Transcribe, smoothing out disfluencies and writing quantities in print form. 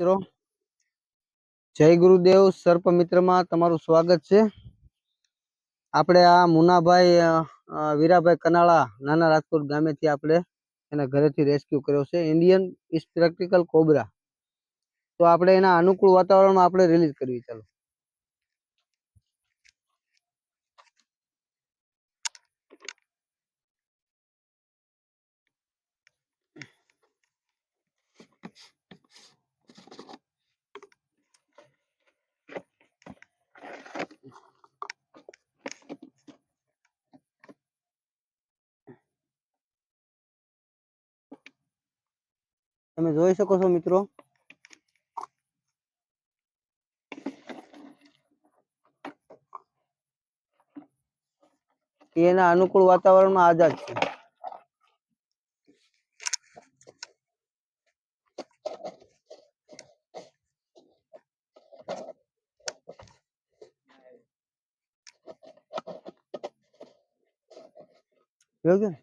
મિત્રો, જય ગુરુદેવ. સર્પ મિત્રમાં તમારું સ્વાગત છે. આપણે આ મુનાભાઈ વીરાભાઈ કનાળા નાના રાજકોટ ગામેથી આપણે એના ઘરેથી રેસ્ક્યુ કર્યો છે, ઇન્ડિયન સ્પેક્ટિકલ કોબરા. તો આપણે એના અનુકૂળ વાતાવરણમાં આપણે રિલીઝ કરવી. ચાલો. તમે જોઈ શકો છો મિત્રો, એના અનુકૂળ વાતાવરણમાં આઝાદ છે. યોગ્ય.